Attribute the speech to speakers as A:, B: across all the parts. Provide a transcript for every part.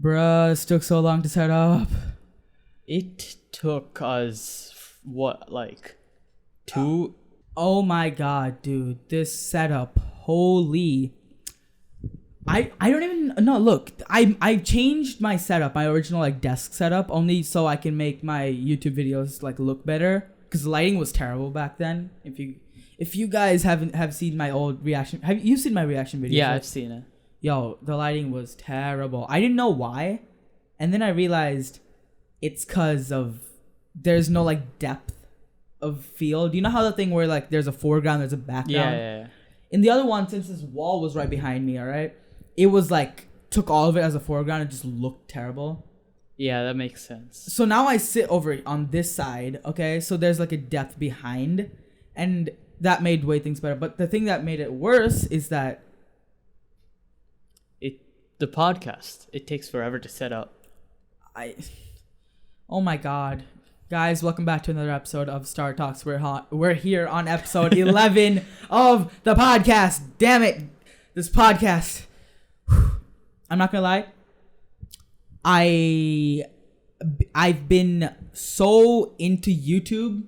A: Bruh, this took so long to set up.
B: It took us like 2.
A: Oh my god, dude, this setup, holy. I don't even no look. I changed my setup, my original like desk setup, only so I can make my YouTube videos like look better. Because the lighting was terrible back then. If you guys have seen my old reaction, have you seen my reaction videos?
B: Yeah, I've seen it.
A: Yo, the lighting was terrible. I didn't know why, and then I realized it's cause of there's no like depth of field. You know how the thing where like there's a foreground, there's a background.
B: Yeah.
A: In the other one, since this wall was right behind me, all right, it was like took all of it as a foreground and just looked terrible.
B: Yeah, that makes sense.
A: So now I sit over on this side, okay? So there's like a depth behind, and that made way things better. But the thing that made it worse is that
B: the podcast, it takes forever to set up.
A: Oh my god. Guys, welcome back to another episode of Star Talks. We're here on episode 11 of the podcast. Damn it. This podcast. I'm not gonna lie. I've been so into YouTube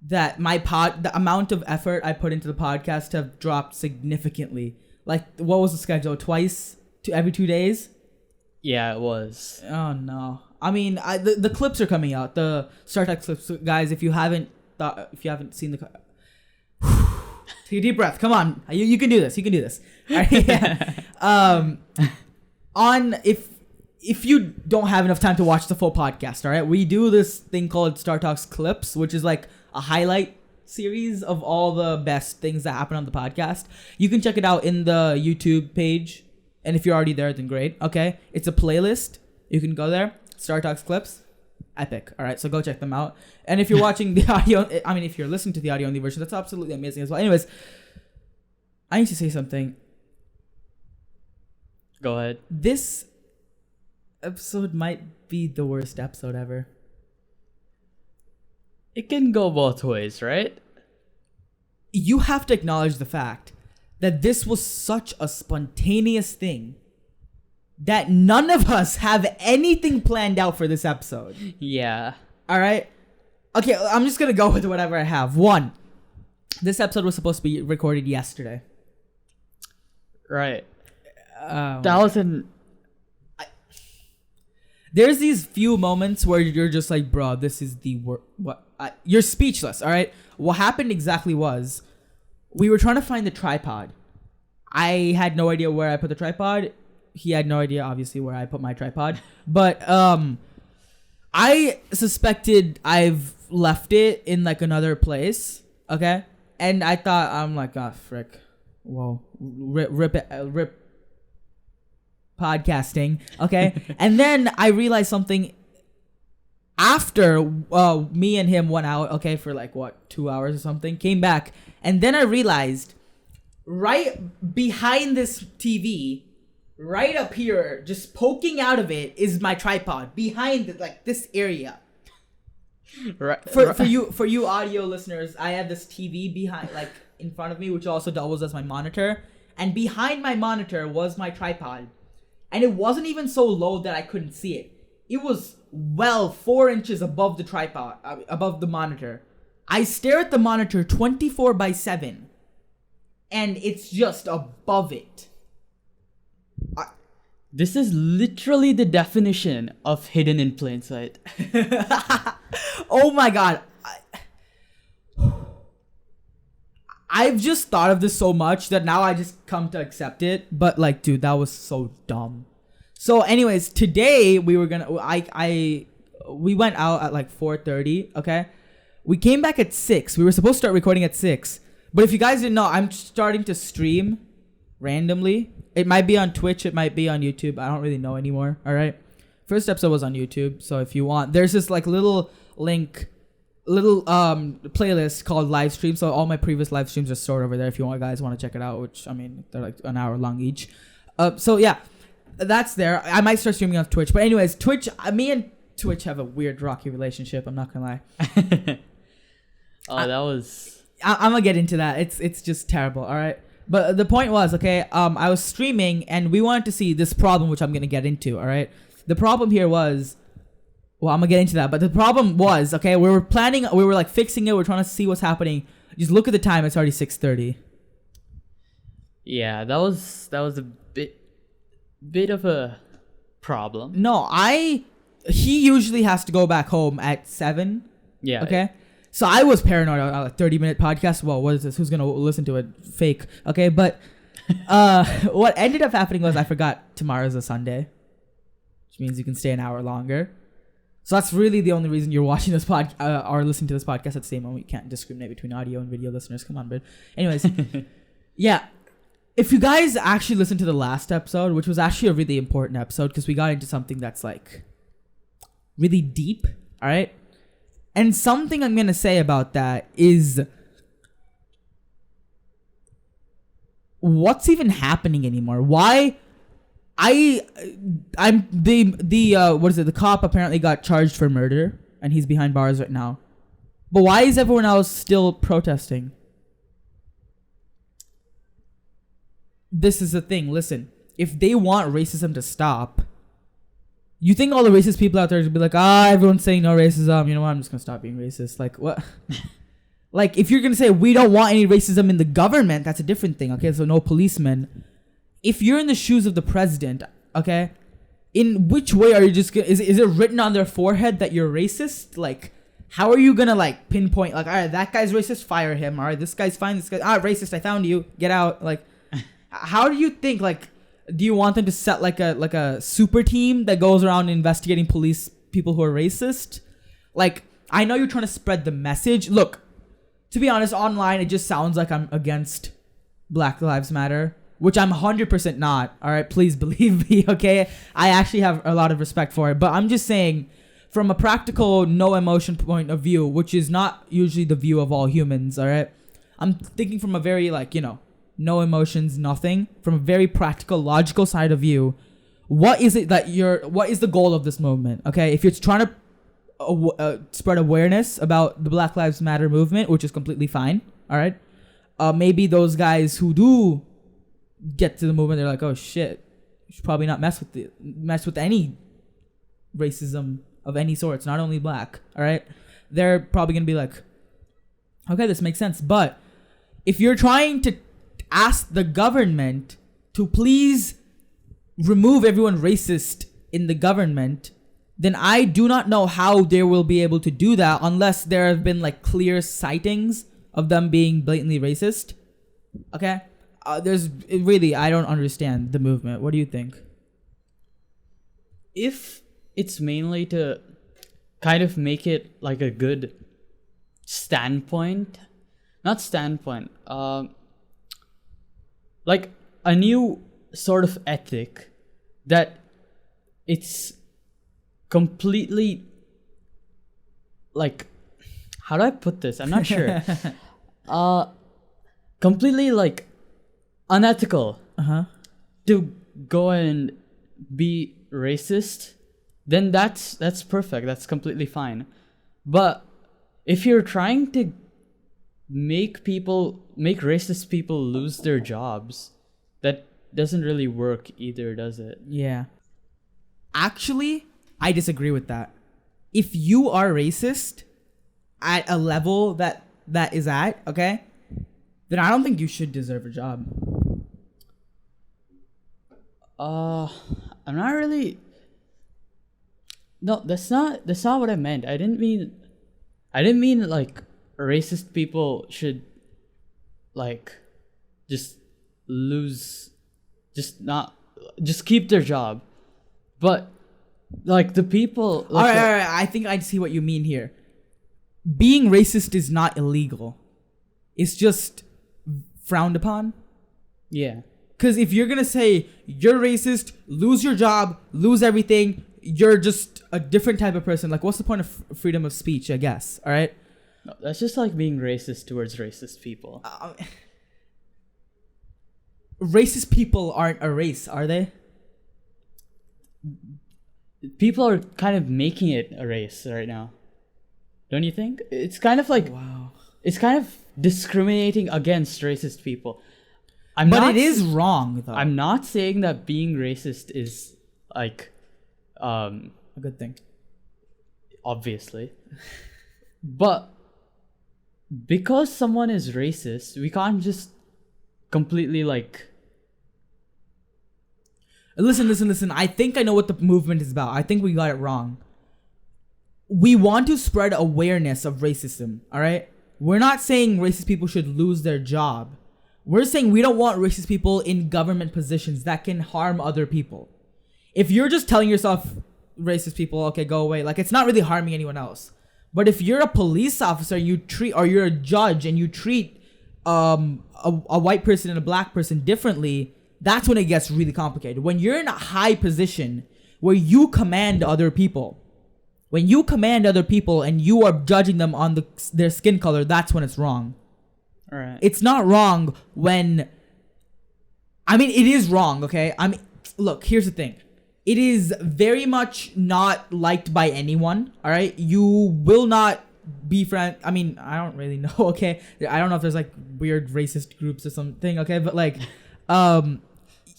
A: that the amount of effort I put into the podcast have dropped significantly. Like, what was the schedule? Twice to every 2 days?
B: Yeah, it was.
A: Oh no. I mean, the clips are coming out. The Star Trek clips, guys. If you haven't seen the, take a deep breath. Come on, you can do this. You can do this. All right? If you don't have enough time to watch the full podcast, all right, we do this thing called Star Talks Clips, which is like a highlight series of all the best things that happen on the podcast. You can check it out in the YouTube page, and if you're already there, then great. Okay, it's a playlist. You can go there. Star Talks Clips, epic. All right, so go check them out. And if you're watching the audio, I mean, if you're listening to the audio only version, that's absolutely amazing as well. Anyways, I need to say something.
B: Go ahead.
A: This episode might be the worst episode ever.
B: It can go both ways, right?
A: You have to acknowledge the fact that this was such a spontaneous thing that none of us have anything planned out for this episode.
B: Yeah.
A: All right? Okay, I'm just going to go with whatever I have. 1, this episode was supposed to be recorded yesterday.
B: Right. That wasn't...
A: There's these few moments where you're just like, bro, this is the worst. You're speechless, all right? What happened exactly was we were trying to find the tripod. I had no idea where I put the tripod. He had no idea, obviously, where I put my tripod. But I suspected I've left it in like another place, okay? And I thought, I'm like, oh, frick. Whoa. Rip podcasting, okay? And then I realized something after me and him went out, okay, for like, 2 hours or something, came back, and then I realized right behind this TV, right up here, just poking out of it, is my tripod behind it, like this area.
B: Right.
A: For you audio listeners, I have this TV behind, like in front of me, which also doubles as my monitor, and behind my monitor was my tripod. And it wasn't even so low that I couldn't see it. It was 4 inches above the tripod, above the monitor. I stare at the monitor 24/7, and it's just above it.
B: This is literally the definition of hidden in plain sight.
A: Oh my god. I've just thought of this so much that now I just come to accept it. But like, dude, that was so dumb. So anyways, today we were gonna, we went out at like 4:30, okay? We came back at 6. We were supposed to start recording at 6. But if you guys didn't know, I'm starting to stream randomly. It might be on Twitch, it might be on YouTube. I don't really know anymore, all right? First episode was on YouTube, so if you want, there's this like little playlist called live stream. So all my previous live streams are stored over there if you guys want to check it out, which I mean, they're like an hour long each. So yeah, that's there. I might start streaming on Twitch, but anyways, Twitch, me and Twitch have a weird rocky relationship, I'm not gonna lie.
B: That was...
A: I'm gonna get into that. It's just terrible, all right? But the point was, okay, I was streaming and we wanted to see this problem, which I'm gonna get into. All right, the problem here was, well, I'm gonna get into that. But the problem was, okay, we were like fixing it. We're trying to see what's happening. Just look at the time; it's already 6:30.
B: Yeah, that was a bit of a problem.
A: No, he usually has to go back home at 7.
B: Yeah.
A: Okay. So I was paranoid about a 30-minute podcast. Well, what is this? Who's gonna listen to it? Fake. Okay, but what ended up happening was I forgot tomorrow's a Sunday, which means you can stay an hour longer. So that's really the only reason you're watching this or listening to this podcast at the same moment. You can't discriminate between audio and video listeners. Come on, but anyways, yeah. If you guys actually listened to the last episode, which was actually a really important episode because we got into something that's like really deep, all right? And something I'm going to say about that is what's even happening anymore? Why I'm the cop apparently got charged for murder and he's behind bars right now. But why is everyone else still protesting? This is the thing. Listen, if they want racism to stop, you think all the racist people out there would be like, everyone's saying no racism. You know what? I'm just going to stop being racist. Like, what? Like, if you're going to say we don't want any racism in the government, that's a different thing. Okay, so no policemen. If you're in the shoes of the president, okay, in which way are you just going to... Is it written on their forehead that you're racist? Like, how are you going to, like, pinpoint, like, all right, that guy's racist, fire him. All right, this guy's fine. This guy, racist, I found you. Get out. Like... How do you think, like, do you want them to set like a super team that goes around investigating people who are racist? Like, I know you're trying to spread the message. Look, to be honest, online it just sounds like I'm against Black Lives Matter, which I'm 100% not. All right, please believe me, okay? I actually have a lot of respect for it, but I'm just saying from a practical, no emotion point of view, which is not usually the view of all humans, all right? I'm thinking from a very, like, you know, no emotions, nothing. From a very practical, logical side of view, what is the goal of this movement? Okay, if you're trying to spread awareness about the Black Lives Matter movement, which is completely fine, all right. Maybe those guys who do get to the movement, they're like, oh shit, you should probably not mess with any racism of any sort. It's not only black, all right. They're probably gonna be like, okay, this makes sense. But if you're trying to ask the government to please remove everyone racist in the government, then I do not know how they will be able to do that unless there have been like clear sightings of them being blatantly racist. Okay? I don't understand the movement. What do you think?
B: If it's mainly to kind of make it like a good like a new sort of ethic that it's completely like, how do I put this? I'm not sure. Completely like unethical to go and be racist, then that's perfect. That's completely fine. But if you're trying to make racist people lose their jobs, that doesn't really work either, does it?
A: Yeah. Actually, I disagree with that. If you are racist at a level that is at, okay, then I don't think you should deserve a job.
B: I'm not really... No, that's not what I meant. I didn't mean like racist people should like just keep their job. But like the people, like
A: all right, I think I see what you mean here. Being racist is not illegal. It's just frowned upon.
B: Yeah.
A: Because if you're gonna say you're racist, lose your job, lose everything, you're just a different type of person. Like, what's the point of freedom of speech, I guess? All right?
B: No, that's just like being racist towards racist people.
A: Racist people aren't a race, are they?
B: People are kind of making it a race right now. Don't you think? It's kind of like...
A: Wow.
B: It's kind of discriminating against racist people.
A: But it is wrong, though.
B: I'm not saying that being racist is like
A: a good thing.
B: Obviously. But because someone is racist, we can't just completely like...
A: Listen. I think I know what the movement is about. I think we got it wrong. We want to spread awareness of racism, all right? We're not saying racist people should lose their job. We're saying we don't want racist people in government positions that can harm other people. If you're just telling yourself, racist people, okay, go away, like, it's not really harming anyone else. But if you're a police officer, or you're a judge and you treat a white person and a black person differently, that's when it gets really complicated. When you're in a high position where you command other people, and you are judging them on their skin color, that's when it's wrong.
B: All right.
A: It's not wrong when... I mean, it is wrong, okay? Look, here's the thing. It is very much not liked by anyone, all right? You will not be friend... I mean, I don't really know, okay? I don't know if there's, like, weird racist groups or something, okay? But, like,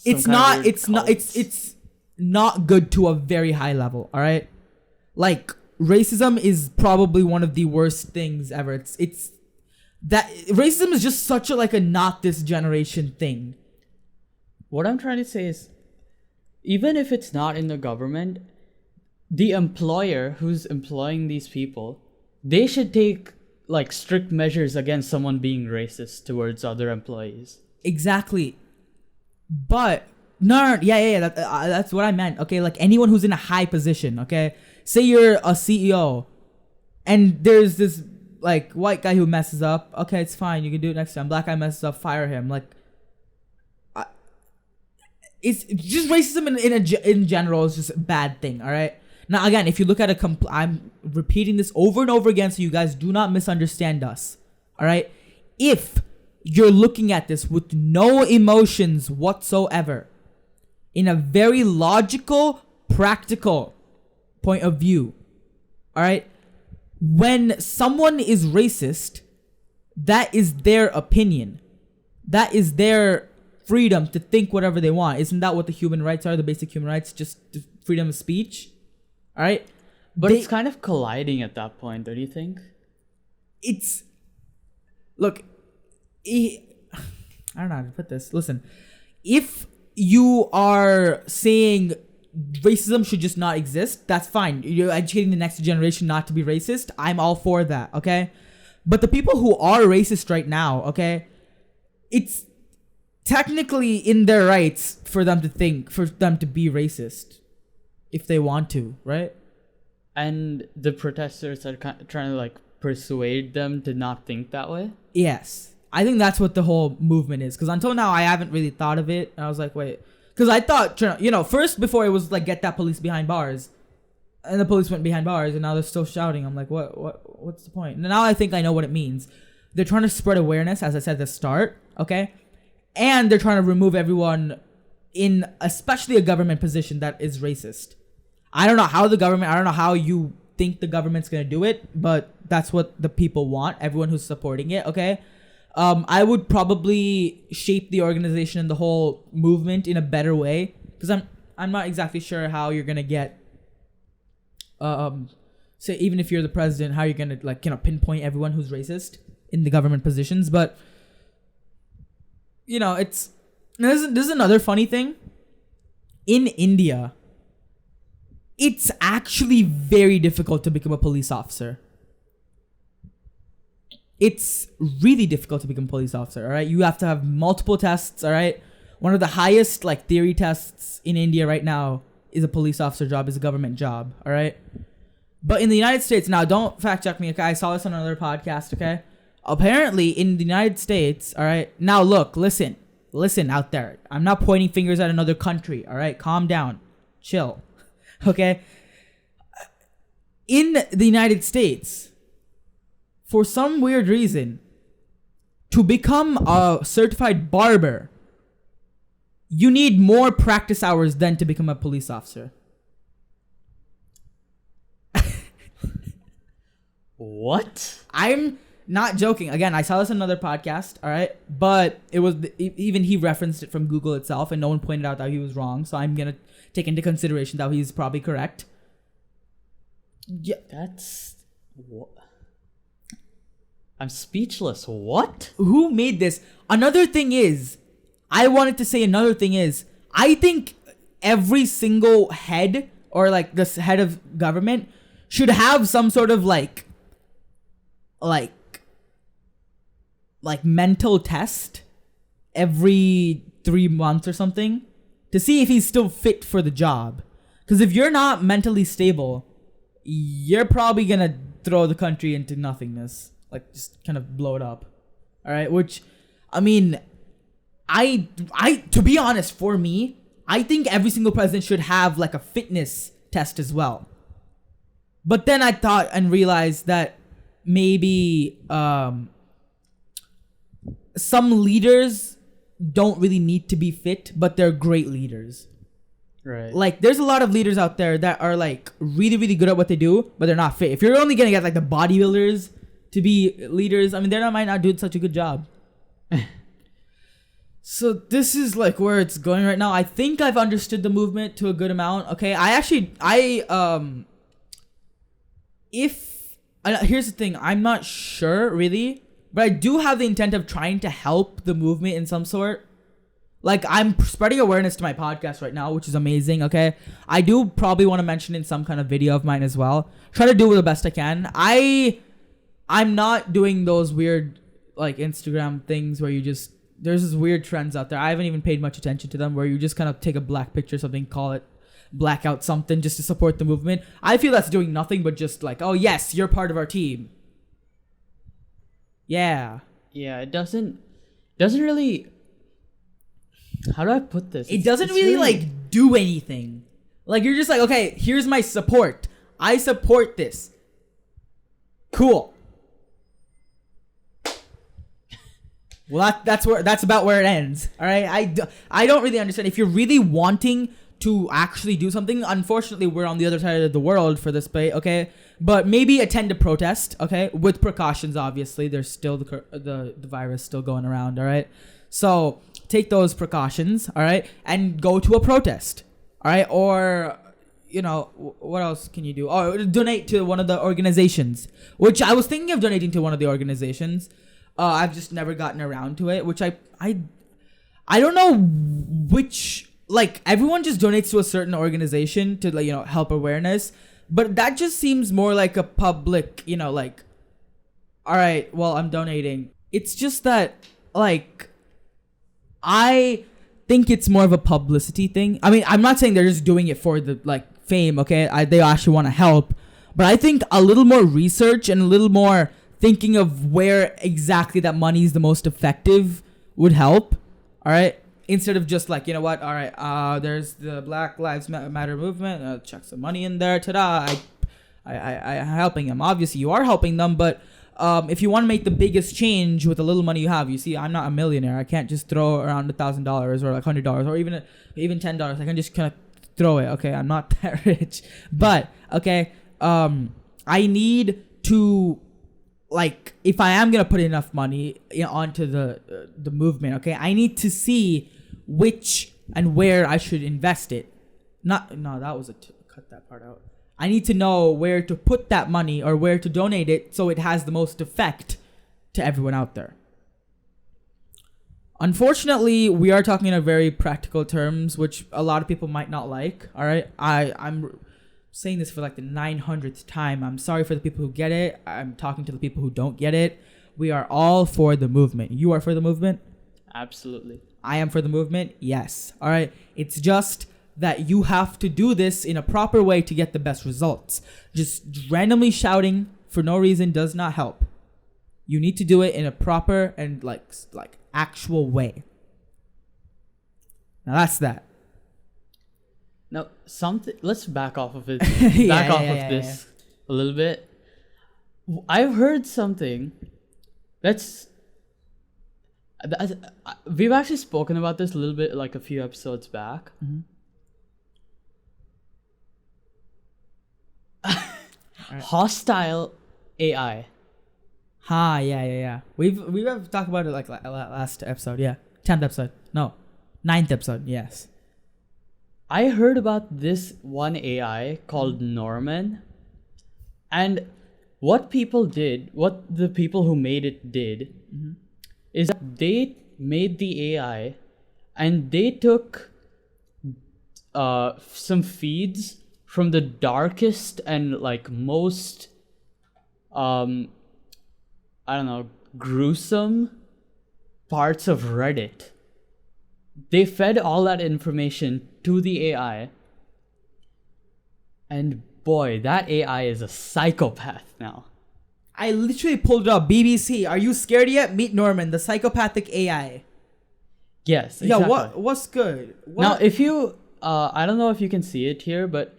A: it's not good to a very high level, all right? Like, racism is probably one of the worst things ever. It's that racism is just such a not this generation thing.
B: What I'm trying to say is, even if it's not in the government, the employer who's employing these people, they should take like strict measures against someone being racist towards other employees.
A: Exactly. But no, that's what I meant. Okay, like anyone who's in a high position. Okay, say you're a CEO, and there's this like white guy who messes up. Okay, it's fine. You can do it next time. Black guy messes up. Fire him. Like, it's just racism in general is just a bad thing. All right. Now again, if you look at I'm repeating this over and over again, so you guys do not misunderstand us. All right. If you're looking at this with no emotions whatsoever, in a very logical, practical point of view, all right, when someone is racist, that is their opinion. That is their freedom to think whatever they want. Isn't that what the human rights are? The basic human rights, just freedom of speech, all right?
B: But it's kind of colliding at that point, don't you think?
A: Look, I don't know how to put this. Listen, if you are saying racism should just not exist, that's fine. You're educating the next generation not to be racist. I'm all for that, okay? But the people who are racist right now, okay, it's technically in their rights for them to be racist if they want to, right?
B: And the protesters are trying to like persuade them to not think that way?
A: Yes. I think that's what the whole movement is. Because until now, I haven't really thought of it. I was like, wait. Because I thought, first before it was like, get that police behind bars. And the police went behind bars and now they're still shouting. I'm like, what's the point? And now I think I know what it means. They're trying to spread awareness, as I said at the start, okay? And they're trying to remove everyone in especially a government position that is racist. I don't know how you think the government's going to do it, but that's what the people want, everyone who's supporting it, okay? I would probably shape the organization and the whole movement in a better way, because I'm not exactly sure how you're gonna get say even if you're the president, how you're gonna pinpoint everyone who's racist in the government positions. But this is another funny thing. In India, it's actually very difficult to become a police officer. It's really difficult to become a police officer, all right? You have to have multiple tests, all right? One of the highest, theory tests in India right now is a police officer job, is a government job, all right? But in the United States, now don't fact check me, okay? I saw this on another podcast, okay? Apparently, in the United States, all right? Now, look, listen out there. I'm not pointing fingers at another country, all right? Calm down. Chill, okay? In the United States, for some weird reason, to become a certified barber, you need more practice hours than to become a police officer.
B: What?
A: not joking. Again, I saw this in another podcast, all right? But it was even he referenced it from Google itself, and no one pointed out that he was wrong. So I'm gonna take into consideration that he's probably correct. Yeah,
B: That's what. I'm speechless. What?
A: who made this? Another thing is, I wanted to say another thing is, I think every single head or like this head of government should have some sort of like mental test every 3 months or something to see if he's still fit for the job. Because if you're not mentally stable, you're probably gonna throw the country into nothingness, like just kind of blow it up. All right, which, I mean, I to be honest, for me, I think every single president should have like a fitness test as well. But then I thought and realized that maybe some leaders don't really need to be fit, but they're great leaders.
B: Right.
A: Like, there's a lot of leaders out there that are like really, really good at what they do, but they're not fit. If you're only gonna get like the bodybuilders to be leaders, I mean, might not do such a good job. So this is like where it's going right now. I think I've understood the movement to a good amount. Okay, here's the thing, I'm not sure really, but I do have the intent of trying to help the movement in some sort. Like, I'm spreading awareness to my podcast right now, which is amazing, okay? I do probably want to mention in some kind of video of mine as well. Try to do it the best I can. I'm not doing those weird, like, Instagram things where you just... There's this weird trends out there. I haven't even paid much attention to them, where you just kind of take a black picture or something, call it blackout something just to support the movement. I feel that's doing nothing but just like, oh, yes, you're part of our team. Yeah.
B: Yeah, it doesn't really... How do I put this?
A: It doesn't really like do anything. Like, you're just like, okay, here's my support. I support this. Cool. Well, that's about where it ends. All right. I don't really understand. If you're really wanting to actually do something, unfortunately, we're on the other side of the world for this play. Okay, but maybe attend a protest. Okay, with precautions. Obviously, there's still the virus still going around. All right, so take those precautions. All right, and go to a protest. All right, or what else can you do? Oh, donate to one of the organizations. Which I was thinking of donating to one of the organizations. I've just never gotten around to it, which I don't know which, like, everyone just donates to a certain organization to, like, help awareness, but that just seems more like a public, like, all right, well, I'm donating. It's just that, like, I think it's more of a publicity thing. I mean, I'm not saying they're just doing it for the, like, fame, okay? They actually want to help, but I think a little more research and a little more thinking of where exactly that money is the most effective would help. All right, instead of just like, all right, there's the Black Lives Matter movement, chuck some money in there, ta-da, I'm helping them. Obviously you are helping them, but if you want to make the biggest change with the little money you have, you see, I'm not a millionaire. I can't just throw around $1,000 or like $100 or even $10. I can just kind of throw it. Okay, I'm not that rich, but okay, I need to, like, if I am gonna put enough money onto the movement, okay, I need to see which and where I should invest it. Cut that part out. I need to know where to put that money or where to donate it so it has the most effect to everyone out there. Unfortunately, we are talking in a very practical terms, which a lot of people might not like. All right, I'm saying this for like the 900th time. I'm sorry for the people who get it. I'm talking to the people who don't get it. We are all for the movement. You are for the movement?
B: Absolutely.
A: I am for the movement? Yes. All right. It's just that you have to do this in a proper way to get the best results. Just randomly shouting for no reason does not help. You need to do it in a proper and like actual way. Now that's that.
B: Now, let's back off of it. This a little bit. I've heard something we've actually spoken about this a little bit, like a few episodes back.
A: Mm-hmm.
B: Hostile AI.
A: Yeah. We've talked about it like last episode. Yeah, 10th episode. No, 9th episode. Yes.
B: I heard about this one AI called Norman, and what the people who made it did, is that they made the AI, and they took some feeds from the darkest and like most I don't know, gruesome parts of Reddit. They fed all that information to the AI. And boy, that AI is a psychopath now.
A: I literally pulled it up. BBC, are you scared yet? Meet Norman, the psychopathic AI.
B: Yes, exactly.
A: Yeah, what's good?
B: Now, if you, I don't know if you can see it here, but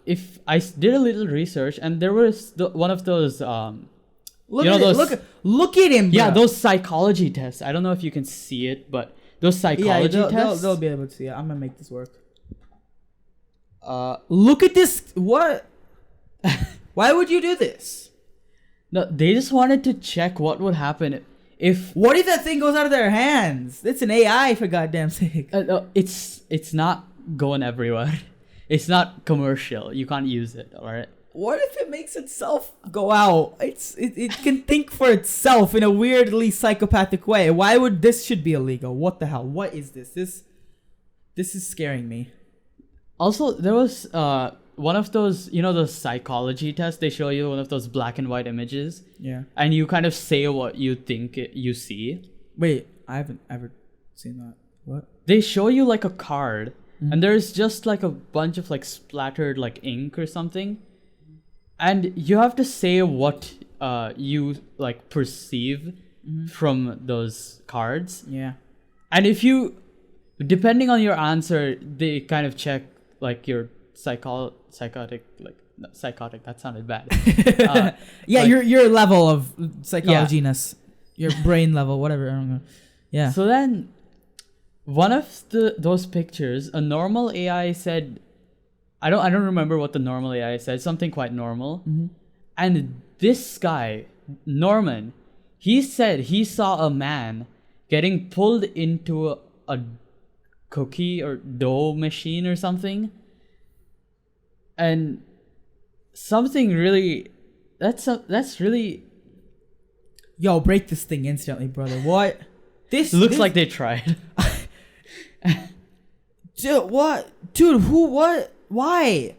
B: if I did a little research, and there was one of those,
A: look at him, bro.
B: Yeah, those psychology tests. I don't know if you can see it, but those psychology tests.
A: They'll be able to see it. I'm gonna make this work. Look at this. What? Why would you do this?
B: No, they just wanted to check what would happen if.
A: What if that thing goes out of their hands? It's an AI, for goddamn sake.
B: No, it's not going everywhere. It's not commercial. You can't use it. All right.
A: What if it makes itself go out? It can think for itself in a weirdly psychopathic way. Why would this should be illegal? What the hell? What is this? This is scaring me.
B: Also, there was one of those, those psychology tests. They show you one of those black and white images.
A: Yeah.
B: And you kind of say what you think you see.
A: Wait, I haven't ever seen that. What?
B: They show you like a card, and there's just like a bunch of like splattered like ink or something. And you have to say what you like perceive from those cards.
A: Yeah.
B: And if you, depending on your answer, they kind of check like your psychotic. That sounded bad.
A: Yeah, like, your level of psychologiness, your brain level, whatever. I don't know. Yeah.
B: So then, one of those pictures, a normal AI said. I don't remember what the normal AI said. Something quite normal. And this guy, Norman, he said he saw a man getting pulled into a cookie or dough machine or something. And something really, that's really.
A: Yo, break this thing instantly, brother. What?
B: This looks like they tried.
A: Dude, what? Dude, who? What? Why?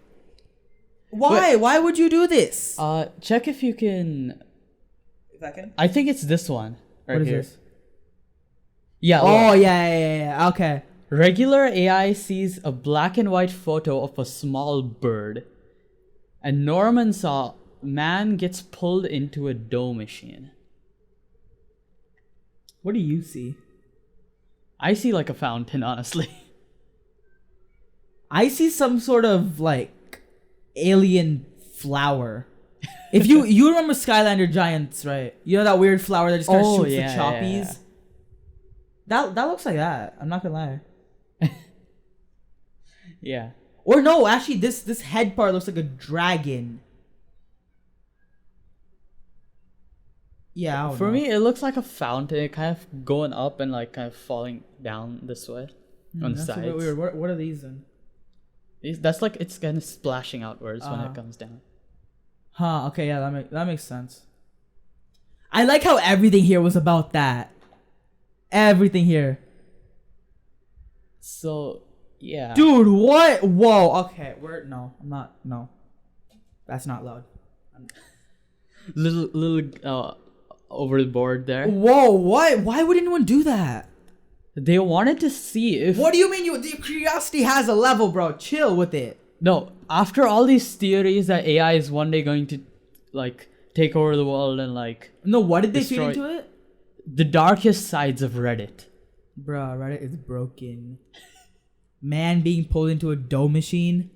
B: Wait.
A: Why would you do this?
B: Check if you can.
A: If I can.
B: I think it's this one right
A: what
B: here.
A: Is this?
B: Yeah.
A: Oh, yeah. Okay.
B: Regular AI sees a black and white photo of a small bird, and Norman saw man gets pulled into a dough machine.
A: What do you see?
B: I see like a fountain, honestly.
A: I see some sort of like alien flower. If you remember Skylander Giants, right? You know that weird flower that just kind of shoots the choppies? Yeah. That looks like that. I'm not gonna lie.
B: Yeah.
A: Or no, actually this head part looks like a dragon. Yeah.
B: For me, it looks like a fountain, kind of going up and like kind of falling down this way on the sides. A bit
A: weird. What are these then?
B: That's like it's kind of splashing outwards when it comes down.
A: Huh. Okay. Yeah. That makes sense. I like how everything here was about that. Everything here.
B: So yeah.
A: Dude, what? Whoa. Okay. No. I'm not. No. That's not loud.
B: Little overboard there.
A: Whoa. What? Why would anyone do that?
B: They wanted to see if.
A: What do you mean? Your curiosity has a level, bro. Chill with it.
B: No, after all these theories that AI is one day going to, like, take over the world and like.
A: No, what did they feed into it?
B: The darkest sides of Reddit.
A: Bro, Reddit is broken. Man being pulled into a dough machine.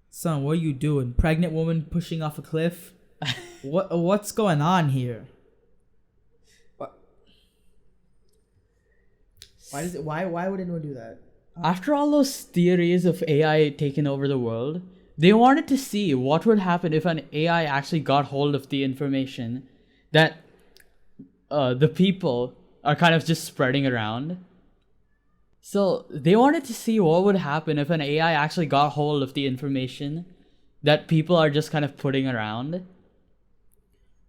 A: Son, what are you doing? Pregnant woman pushing off a cliff. What's going on here? Why would anyone do that?
B: After all those theories of AI taking over the world, they wanted to see what would happen if an AI actually got hold of the information that the people are kind of just spreading around. So they wanted to see what would happen if an AI actually got hold of the information that people are just kind of putting around.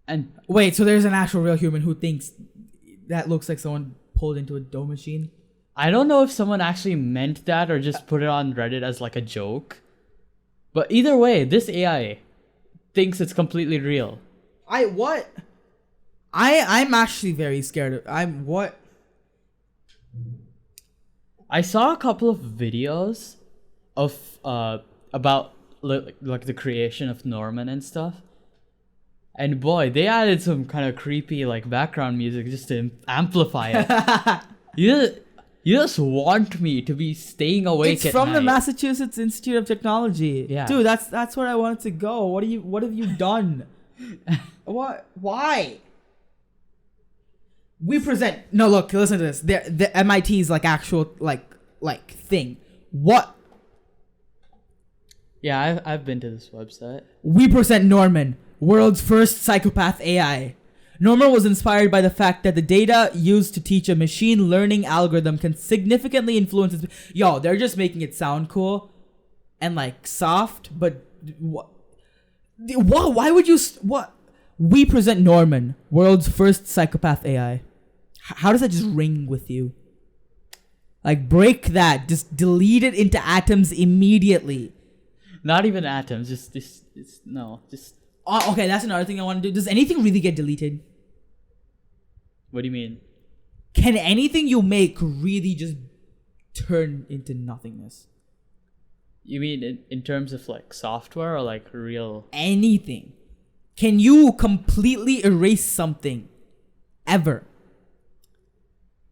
B: And
A: Wait, so there's an actual real human who thinks that looks like someone pulled into a dough machine?
B: I don't know if someone actually meant that or just put it on Reddit as like a joke. But either way, this AI thinks it's completely real.
A: I'm actually very scared of what?
B: I saw a couple of videos of about like the creation of Norman and stuff. And boy, they added some kind of creepy like background music just to amplify it. You just want me to be staying awake
A: It's from the Massachusetts Institute of Technology.
B: Yeah.
A: Dude, that's where I wanted to go. What have you done? What? Why? We present. No, look, listen to this. The MIT's like actual like thing. What?
B: Yeah, I've been to this website.
A: We present Norman, world's first psychopath AI. Norman was inspired by the fact that the data used to teach a machine learning algorithm can significantly influence its... Yo, they're just making it sound cool and like soft, but what? Why would you... What? We present Norman, world's first psychopath AI. How does that just ring with you? Like, break that. Just delete it into atoms immediately.
B: Not even atoms, just
A: Oh, okay, that's another thing I want to do. Does anything really get deleted?
B: What do you mean?
A: Can anything you make really just turn into nothingness?
B: You mean in terms of like software or like real?
A: Anything. Can you completely erase something? Ever?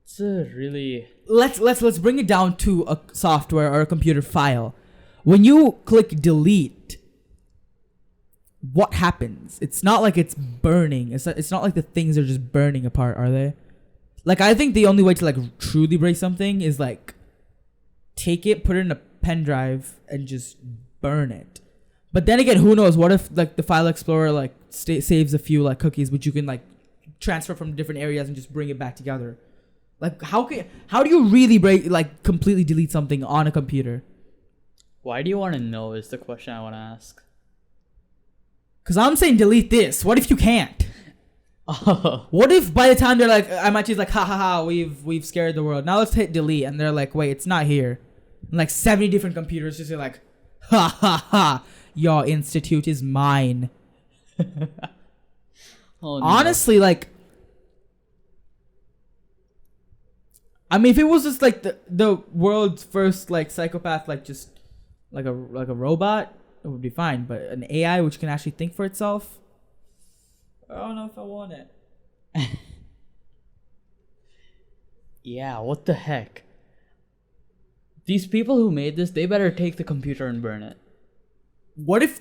B: It's a really...
A: Let's bring it down to a software or a computer file. When you click delete, what happens? It's not like it's burning. It's not like the things are just burning apart, are they? Like, I think the only way to like truly break something is like take it, put it in a pen drive, and just burn it. But then again, who knows? What if like the file explorer like saves a few like cookies, which you can like transfer from different areas and just bring it back together? Like, how do you really break, like, completely delete something on a computer?
B: Why do you want to know is the question I want to ask.
A: Because I'm saying delete this. What if you can't?
B: Oh.
A: What if by the time they're like, MIT's like, ha ha ha, we've scared the world. Now let's hit delete. And they're like, wait, it's not here. And like 70 different computers just are like, ha ha ha, your institute is mine.
B: Oh, no.
A: Honestly, like, I mean, if it was just like the world's first like psychopath, like just like a robot, it would be fine. But an AI which can actually think for itself, I don't know if I want it.
B: Yeah, what the heck? These people who made this, they better take the computer and burn it.
A: What if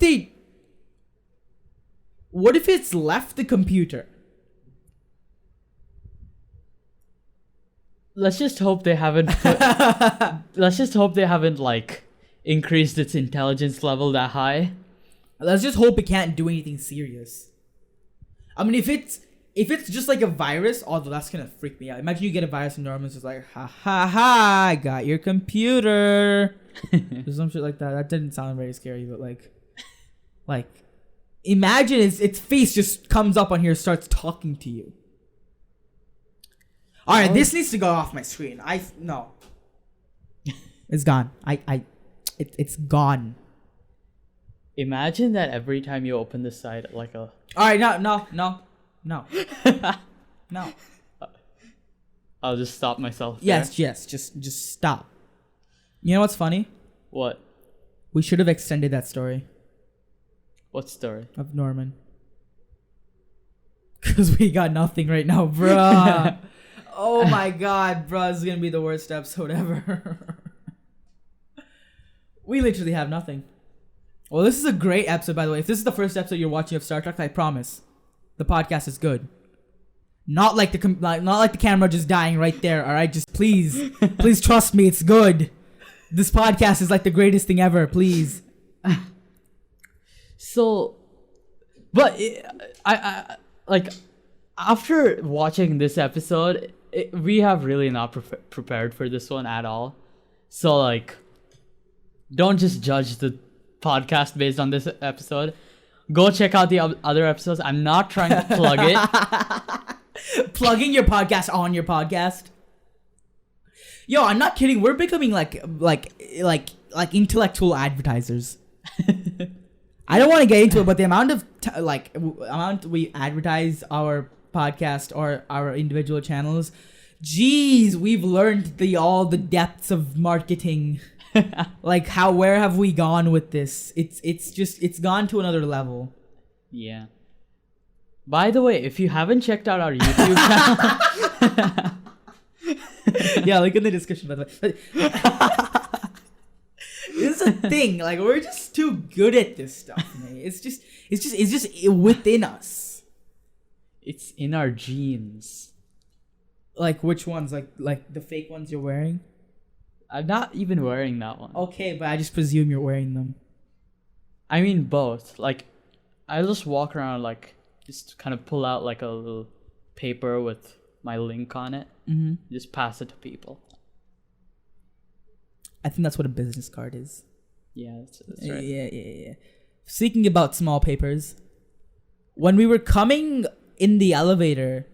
A: it's left the computer?
B: Let's just hope they haven't let's just hope they haven't like increased its intelligence level that high.
A: Let's just hope it can't do anything serious. I mean, if it's just like a virus, although that's gonna freak me out. Imagine you get a virus and Norman's just like, ha ha ha, I got your computer. Or some shit like that. That didn't sound very scary, but like imagine its face just comes up on here, starts talking to you. All right, this needs to go off my screen. No. It's gone. It's gone.
B: Imagine that every time you open the site, like a...
A: All right, no. No.
B: I'll just stop myself there.
A: Yes, just stop. You know what's funny?
B: What?
A: We should have extended that story
B: What story?
A: of Norman. Because we got nothing right now, bruh. Oh my god, bruh. This is going to be the worst episode ever. We literally have nothing. Well, this is a great episode, by the way. If this is the first episode you're watching of Star Trek, I promise, the podcast is good. Not like the camera just dying right there. All right, just please trust me, it's good. This podcast is like the greatest thing ever. Please.
B: So, but I like After watching this episode, we have really not prepared for this one at all. So, like, don't just judge the podcast based on this episode. Go check out the other episodes. I'm not trying to plug it.
A: Plugging your podcast on your podcast. Yo, I'm not kidding. We're becoming like intellectual advertisers. I don't want to get into it, but the amount of amount we advertise our podcast or our individual channels, geez, we've learned all the depths of marketing. Like where have we gone with this? It's gone to another level.
B: Yeah. By the way, if you haven't checked out our YouTube channel,
A: yeah, link in the description, by the way. This is a thing. Like, we're just too good at this stuff, man. It's just within us.
B: It's in our genes.
A: Like, which ones? Like the fake ones you're wearing?
B: I'm not even wearing that one.
A: Okay, but I just presume you're wearing them.
B: I mean both. Like, I just walk around, like, just kind of pull out like a little paper with my link on it.
A: Mm-hmm.
B: Just pass it to people.
A: I think that's what a business card is.
B: Yeah, that's right.
A: Yeah. Speaking about small papers, when we were coming in the elevator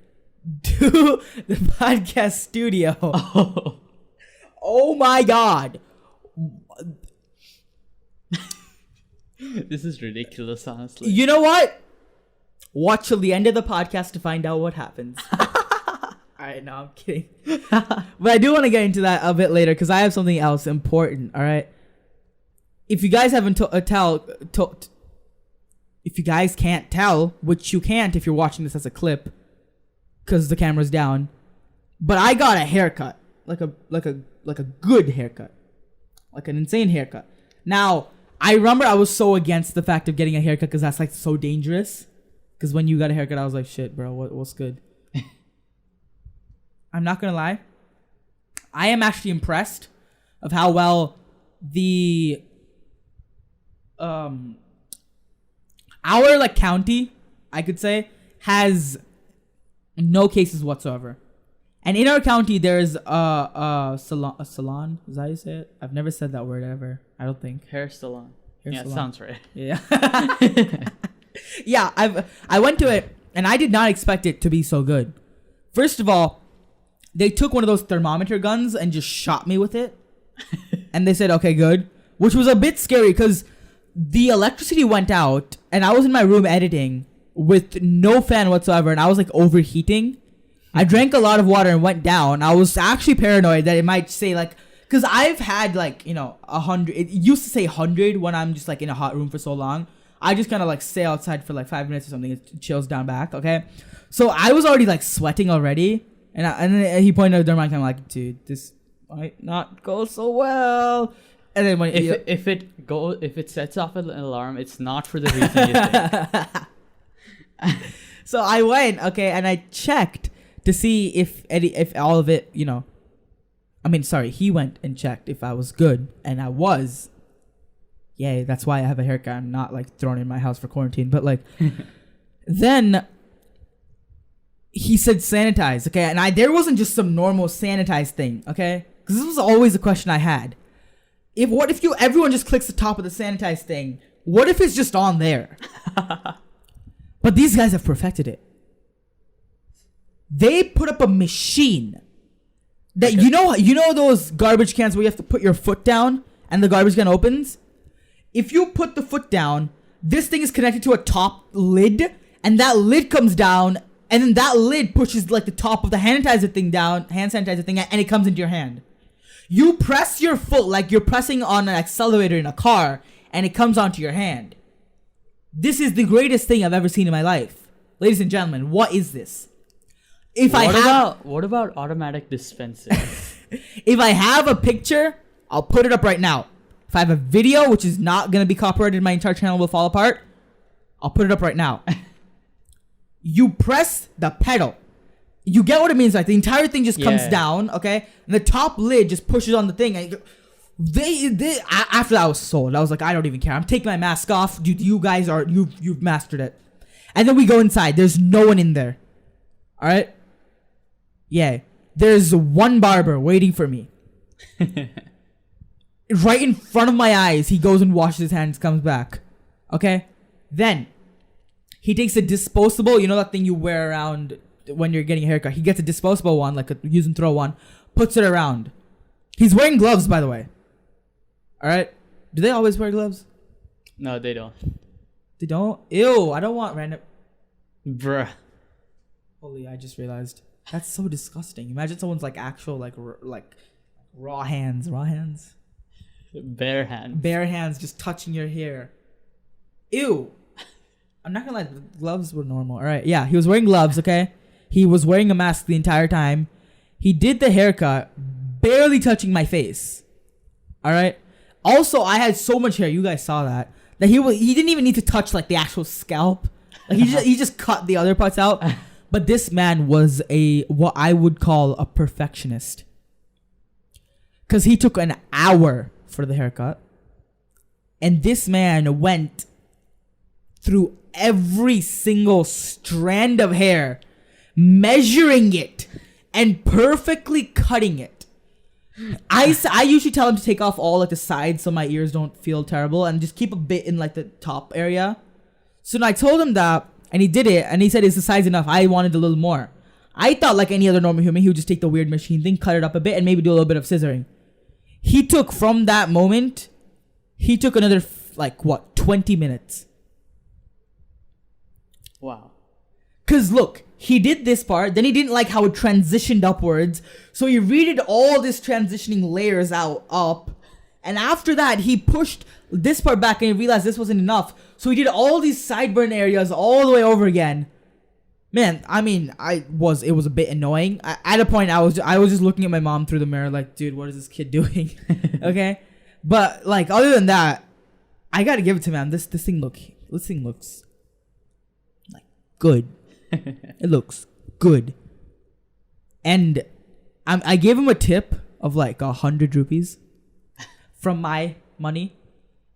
A: to the podcast studio, oh my god.
B: This is ridiculous, honestly.
A: You know what? Watch till the end of the podcast to find out what happens. Alright, no, I'm kidding. But I do want to get into that a bit later because I have something else important, alright? If you guys haven't if you guys can't tell, which you can't if you're watching this as a clip because the camera's down, but I got a haircut. Like a good haircut. Like an insane haircut. Now, I remember I was so against the fact of getting a haircut because that's like so dangerous. Because when you got a haircut, I was like, shit, bro, what's good? I'm not gonna lie. I am actually impressed of how well the our like county, I could say, has no cases whatsoever. And in our county, there's a salon. Is that how you say it? I've never said that word ever. I don't think.
B: Hair salon.
A: Salon.
B: It sounds right.
A: Yeah. Yeah, I went to it and I did not expect it to be so good. First of all, they took one of those thermometer guns and just shot me with it. And they said, okay, good. Which was a bit scary because the electricity went out and I was in my room editing with no fan whatsoever and I was like overheating. I drank a lot of water and went down. I was actually paranoid that it might say like, because I've had like, 100. It used to say 100 when I'm just like in a hot room for so long. I just kind of like stay outside for like 5 minutes or something. It chills down back. Okay. So I was already like sweating already. And then he pointed out during my time, like, dude, this might not go so well. And then when
B: if it sets off an alarm, it's not for the reason you think.
A: So I went, okay, and I checked to see if all of it, he went and checked if I was good, and I was. Yay, that's why I have a haircut. I'm not like thrown in my house for quarantine, but like, then he said sanitize, okay, and there wasn't just some normal sanitize thing, okay, because this was always a question I had. What if everyone just clicks the top of the sanitize thing? What if it's just on there? But these guys have perfected it. They put up a machine that okay. you know those garbage cans where you have to put your foot down and the garbage can opens? If you put the foot down, this thing is connected to a top lid, and that lid comes down, and then that lid pushes like the top of the hand sanitizer thing, and it comes into your hand. You press your foot like you're pressing on an accelerator in a car, and it comes onto your hand. This is the greatest thing I've ever seen in my life. Ladies and gentlemen, what is this?
B: What about automatic dispensing?
A: If I have a picture, I'll put it up right now. If I have a video, which is not going to be copyrighted, my entire channel will fall apart, I'll put it up right now. You press the pedal. You get what it means, like the entire thing just comes down, okay? And the top lid just pushes on the thing. And after that, I was sold. I was like, I don't even care. I'm taking my mask off. Dude, you guys you've mastered it. And then we go inside. There's no one in there. All right. Yeah. There's one barber waiting for me. Right in front of my eyes. He goes and washes his hands, comes back. Okay. Then he takes a disposable, you know that thing you wear around when you're getting a haircut. He gets a disposable one, like a use and throw one, puts it around. He's wearing gloves, by the way. All right. Do they always wear gloves?
B: No, they don't.
A: They don't? Ew, I don't want random.
B: Bruh.
A: Holy, I just realized. That's so disgusting. Imagine someone's like actual, like raw hands.
B: Bare hands.
A: Bare hands just touching your hair. Ew. I'm not gonna lie, the gloves were normal. All right, yeah, he was wearing gloves, okay? He was wearing a mask the entire time. He did the haircut, barely touching my face. All right? Also, I had so much hair, you guys saw that he didn't even need to touch like the actual scalp. Like he just cut the other parts out. But this man was what I would call a perfectionist. Cuz he took an hour for the haircut. And this man went through every single strand of hair, measuring it and perfectly cutting it. I usually tell him to take off all like the sides so my ears don't feel terrible and just keep a bit in like the top area. So I told him that and he did it and he said it's the size enough. I wanted a little more. I thought like any other normal human, he would just take the weird machine thing, cut it up a bit and maybe do a little bit of scissoring. He took from that moment, he took another 20 minutes.
B: Wow.
A: Cause look, he did this part, then he didn't like how it transitioned upwards, so he redid all this transitioning layers up, and after that he pushed this part back and he realized this wasn't enough, so he did all these sideburn areas all the way over again. Man, I mean, it was a bit annoying. At a point, I was just looking at my mom through the mirror, like, dude, what is this kid doing? Okay, but like other than that, I gotta give it to him, man. This thing looks like good. It looks good. And I gave him a tip of like 100 rupees from my money.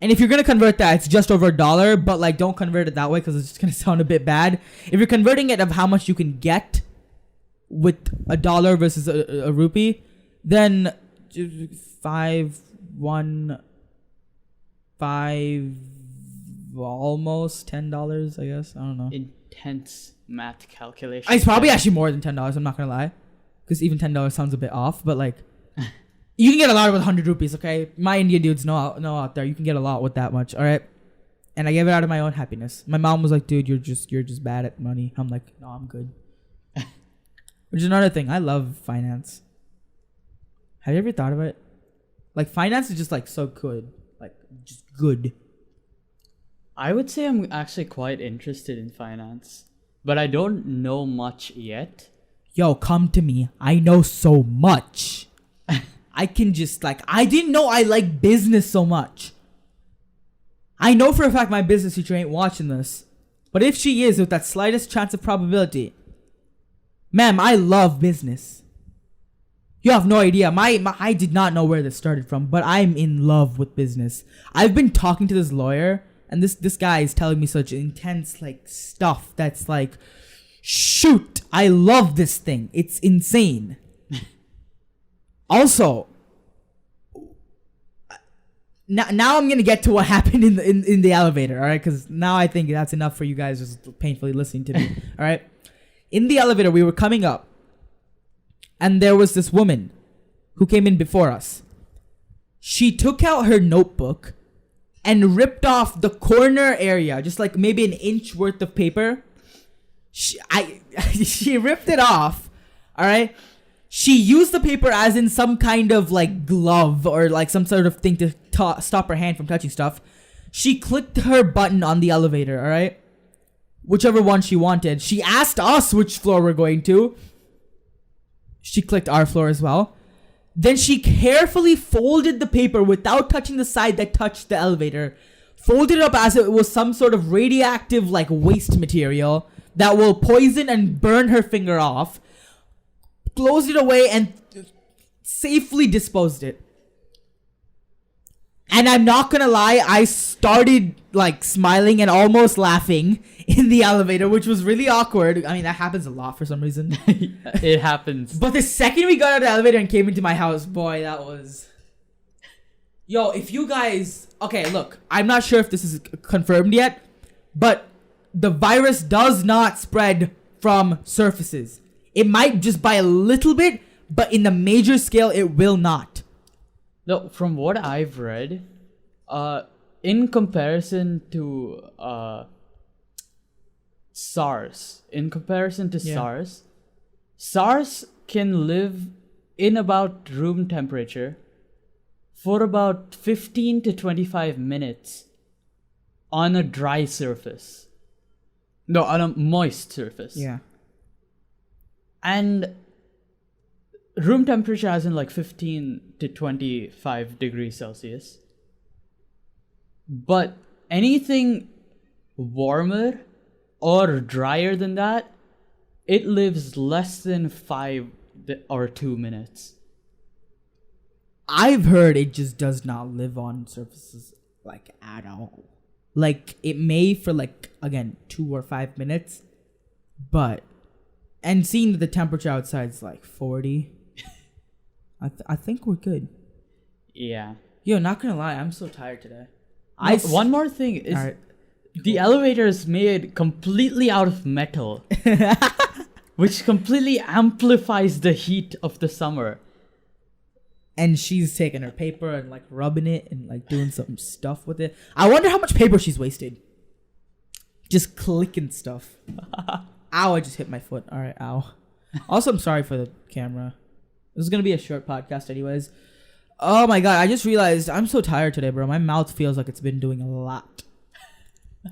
A: And if you're going to convert that, it's just over $1, but like don't convert it that way because it's just going to sound a bit bad. If you're converting it of how much you can get with $1 versus a rupee, then 5 almost $10, I guess. I don't know.
B: Intense math calculation.
A: It's probably actually more than $10. I'm not gonna lie, because even $10 sounds a bit off. But like, you can get a lot with 100 rupees. Okay, my Indian dudes know out there. You can get a lot with that much. All right, and I gave it out of my own happiness. My mom was like, "Dude, you're just bad at money." I'm like, "No, I'm good." Which is another thing. I love finance. Have you ever thought of it? Like, finance is just like so good, like just good.
B: I would say I'm actually quite interested in finance, but I don't know much yet.
A: Yo, come to me. I know so much. I can just like, I didn't know I like business so much. I know for a fact my business teacher ain't watching this. But if she is, with that slightest chance of probability, ma'am, I love business. You have no idea. I did not know where this started from, but I'm in love with business. I've been talking to this lawyer. And this guy is telling me such intense like stuff that's like, shoot, I love this thing. It's insane. Also, now I'm gonna get to what happened in the elevator, all right? Because now I think that's enough for you guys just painfully listening to me, all right? In the elevator, we were coming up, and there was this woman who came in before us. She took out her notebook and ripped off the corner area, just like maybe an inch worth of paper. She ripped it off, all right? She used the paper as in some kind of like glove or like some sort of thing to stop her hand from touching stuff. She clicked her button on the elevator, all right? Whichever one she wanted. She asked us which floor we're going to. She clicked our floor as well. Then she carefully folded the paper without touching the side that touched the elevator. Folded it up as it was some sort of radioactive like waste material that will poison and burn her finger off. Closed it away and safely disposed it. And I'm not gonna lie, I started like smiling and almost laughing in the elevator, which was really awkward. I mean, that happens a lot for some reason.
B: It happens.
A: But the second we got out of the elevator and came into my house, boy, that was... Yo, if you guys... Okay, look, I'm not sure if this is confirmed yet, but the virus does not spread from surfaces. It might just by a little bit, but in the major scale, it will not.
B: No, from what I've read, in comparison to SARS, SARS can live in about room temperature for about 15 to 25 minutes on a dry surface. No, on a moist surface.
A: Yeah.
B: And room temperature as in like 15 to 25 degrees Celsius. But anything warmer or drier than that, it lives less than 5 or 2 minutes.
A: I've heard it just does not live on surfaces like at all. Like it may for like, again, 2 or 5 minutes, but, and seeing that the temperature outside is like 40, I think we're good.
B: Yeah.
A: Yo, not gonna lie, I'm so tired today.
B: One more thing is
A: right.
B: The elevator is made completely out of metal, which completely amplifies the heat of the summer.
A: And she's taking her paper and like rubbing it and like doing some stuff with it. I wonder how much paper she's wasted. Just clicking stuff. Ow, I just hit my foot. All right, ow. Also, I'm sorry for the camera. This is going to be a short podcast anyways. Oh my God, I just realized I'm so tired today, bro. My mouth feels like it's been doing a lot.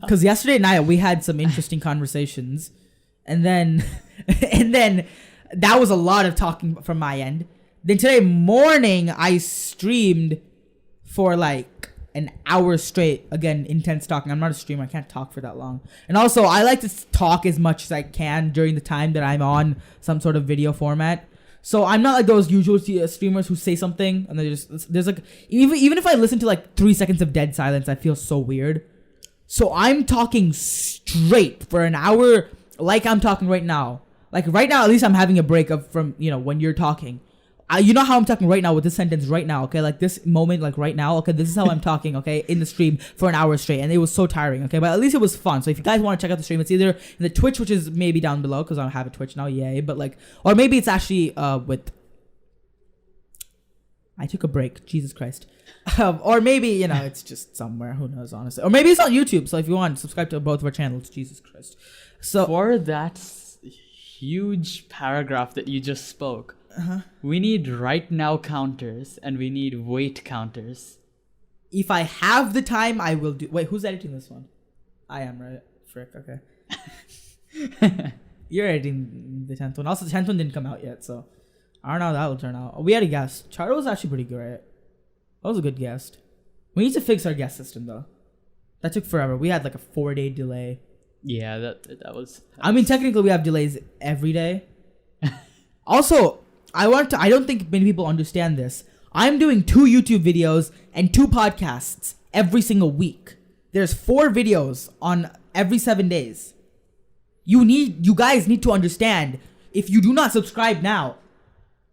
A: Because yesterday night we had some interesting conversations. And then that was a lot of talking from my end. Then today morning, I streamed for like an hour straight. Again, intense talking. I'm not a streamer. I can't talk for that long. And also, I like to talk as much as I can during the time that I'm on some sort of video format. So I'm not like those usual streamers who say something and there's like, even if I listen to like 3 seconds of dead silence, I feel so weird. So I'm talking straight for an hour like I'm talking right now. Like right now, at least I'm having a break from, when you're talking. You know how I'm talking right now with this sentence right now, okay? Like this moment, like right now, okay? This is how I'm talking, okay? In the stream for an hour straight. And it was so tiring, okay? But at least it was fun. So if you guys want to check out the stream, it's either in the Twitch, which is maybe down below because I don't have a Twitch now, yay. But like, or maybe it's actually with... I took a break, Jesus Christ. Or maybe, it's just somewhere, who knows, honestly. Or maybe it's on YouTube. So if you want, subscribe to both of our channels, Jesus Christ. So
B: for that huge paragraph that you just spoke, we need right now counters and we need wait counters.
A: If I have the time, I will do... Wait, who's editing this one? I am, right? Frick, okay. You're editing the 10th one. Also, the 10th one didn't come out yet, so... I don't know how that will turn out. We had a guest. Charo was actually pretty great. That was a good guest. We need to fix our guest system, though. That took forever. We had like a 4-day delay.
B: Yeah, that was...
A: I mean, technically, we have delays every day. Also... I don't think many people understand this. I'm doing 2 YouTube videos and 2 podcasts every single week. There's 4 videos on every 7 days. You guys need to understand, if you do not subscribe now,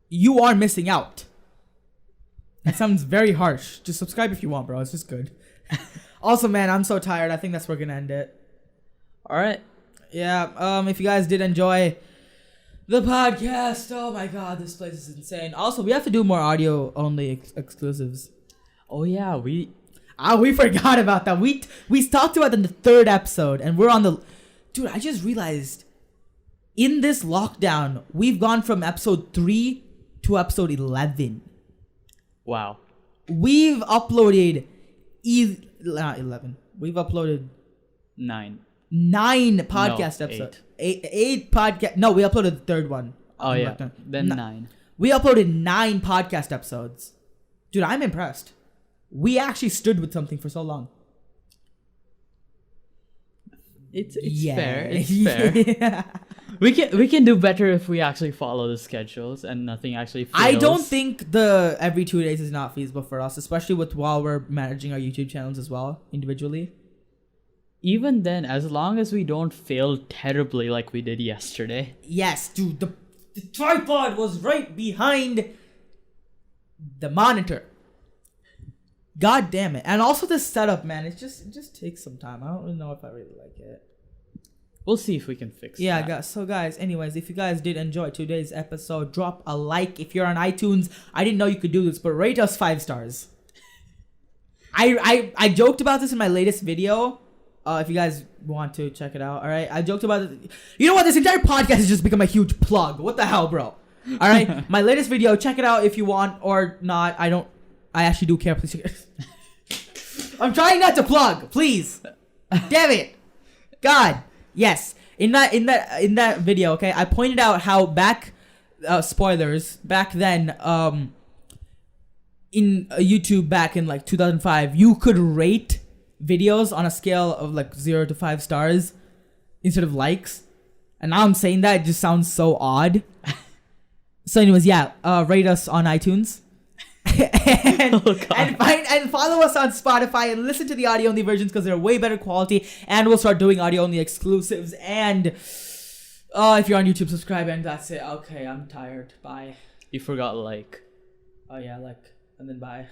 A: you are missing out. That sounds very harsh. Just subscribe if you want, bro. It's just good. Also, man, I'm so tired. I think that's where we're gonna end it.
B: All right.
A: Yeah. If you guys did enjoy the podcast, oh my God, this place is insane. Also, we have to do more audio only exclusives.
B: Oh yeah, we
A: forgot about that. We talked about it in the 3rd episode, and we're on the... Dude, I just realized in this lockdown, we've gone from episode 3 to episode 11.
B: Wow.
A: We've uploaded 11. We've uploaded
B: 9
A: podcast episodes. 8 podcast. No, we uploaded the 3rd one.
B: Oh yeah, then 9.
A: We uploaded 9 podcast episodes. Dude, I'm impressed. We actually stood with something for so long.
B: It's fair. It's fair.
A: Yeah.
B: We can do better if we actually follow the schedules and nothing actually fails.
A: I don't think the every 2 days is not feasible for us, especially while we're managing our YouTube channels as well individually.
B: Even then, as long as we don't fail terribly like we did yesterday.
A: Yes, dude, the tripod was right behind the monitor. God damn it. And also the setup, man, it just takes some time. I don't really know if I really like it.
B: We'll see if we can fix it.
A: Yeah, guys. So, guys, anyways, if you guys did enjoy today's episode, drop a like. If you're on iTunes, I didn't know you could do this, but rate us 5 stars. I joked about this in my latest video. If you guys want to check it out, all right? I joked about it. You know what? This entire podcast has just become a huge plug. What the hell, bro? All right? My latest video, check it out if you want or not. I actually do care. Please. I'm trying not to plug. Please. Damn it. God. Yes. In that video, okay, I pointed out how spoilers, back then, in YouTube back in like 2005, you could rate videos on a scale of like 0 to 5 stars instead of likes. And now I'm saying that, it just sounds so odd. So anyways, yeah, rate us on iTunes. and follow us on Spotify and listen to the audio only versions because they're way better quality, and we'll start doing audio only exclusives. And if you're on YouTube, subscribe, and that's it. Okay, I'm tired. Bye.
B: You forgot like.
A: Oh yeah, like, and then bye.